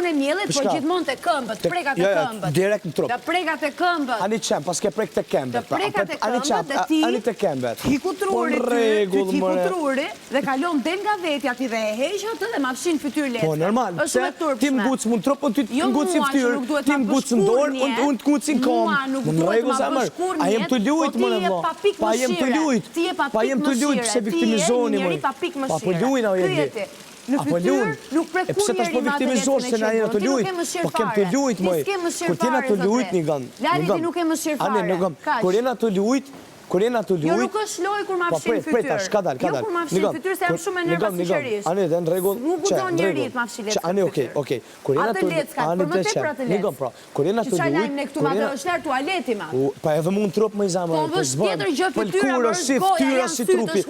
prekun e miellit, po gjithmonë te këmbët, prekat e këmbët. Direkt në trup. Nga prekat e këmbët. Ani qem, pas ke prek të këmbët. Të prekat e këmbët dhe ti ani të këmbët. Hiku truri ty, hiku truri dhe kalon del nga vetja ti dhe e heq atë dhe ma fshin fytyrë leckë. Po normal, pse ti mguc mund trup, ti mguc në fytyrë, ti mguc në dorë, unë të nguc në kom. Në rregull sa mërë. A jem të lujt më në vë. Pa jem të lujt. Pa jem të lujt pse viktimizoni më. Pa po lujnë a jemi. Në fytyrë nuk prek kur pse tash po viktimizosh se na jena të lujt. Po kem të lujt më. Kur ti na të lujt një gën. Lali ti nuk ke mëshirë fare. Kur jena të lujt, Jo nuk është loj kur ma fshin fytyrë. Prit tash, ka dal. Jo kur ma fshin fytyrë se jam shumë e nervoz sinqerisht. Ani dhe në rregull. Nuk guxon njeri të ma fshi leckë. Ani okay. Kur jena të lujt, ani të leckë. Kur jena të lujt. Ne këtu madje është lart tualeti ma. Pa edhe mund trup më i zamë. Po tjetër gjë fytyra, si fytyra si trupi.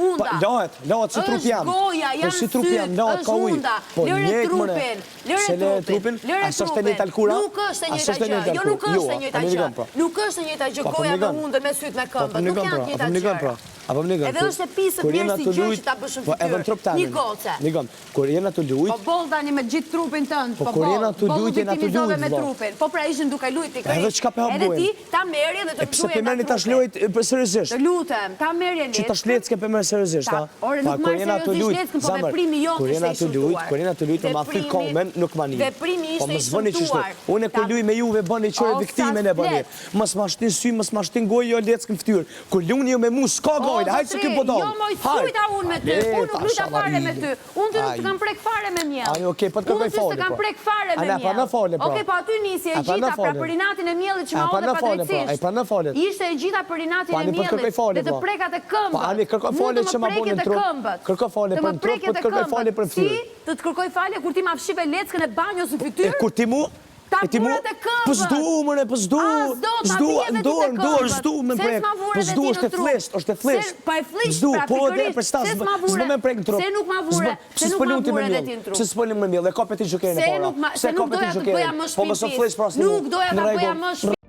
Lahet si trupi jam. Po si trupi jam, lahet ka ujë. Po lëre trupin. A s'është e njëjta alkura? Nuk është e njëjta gjë. Jo nuk është e njëjta gjë. Nuk është e njëjta gjë goja me hundën me syt me këmbët. Nuk janë të njëjta gjë. Edhe është e pisë të mirë si gjë që ta bësh në fytyrë. Një goce. Kur jena të lujt. Po boll tani me gjithë trupin tënd. Po kur jena të lujt, jena të lujt me trupin. Po pra ishin duke lujt ti. Edhe çka pe Edhe ti ta merrje dhe të pse pe merrni tash lojt seriozisht. Të lutem, ta merrje leckë. Që tash leckë pe merr seriozisht, ha. Pa kur jena të lujt, po veprimi jon kur jena të lujt, ma fik komen nuk mani. Veprimi ishte i shtuar. Unë kur luj me juve bëni çore viktimen e bëni. Mos ma shtin sy, mos ma shtin gojë jo leckë në fytyrë. Kur luni jo me mua s'ka gojë, hajt se ky po. Jo moj, sujta unë me ty, unë nuk lujta fare me ty. Unë ty nuk të kam prek fare me mjell. Ani okej, po të kërkoj fole. Unë të kam prek fare me mjell. Okej, po aty nisi e gjitha pra për rinatin e mjellit që ma ode padrejtësisht. Ishte e gjitha për rinatin e mjellit dhe të prekat e këmbët. Ani kërkoj fole që ma bënin trup. Kërkoj fole për trup, po të kërkoj fole për fytyrë. Si të të kërkoj fale kur ti ma fshive leckën e banjos në fytyrë? Kur ti mu? Taburat e këmbët. Po s'du, mëre, po s'du. S'du me prek. Po s'du, është e flisht. Pa e flisht, pra pikërisht. S'du me prek në trup. Se nuk ma vure, se nuk ma vure dhe ti në trup. Se s'polim me mjell, e ka peti gjokerin e para. Se nuk doja të bëja më shpipis. Nuk doja të bëja më shpipis.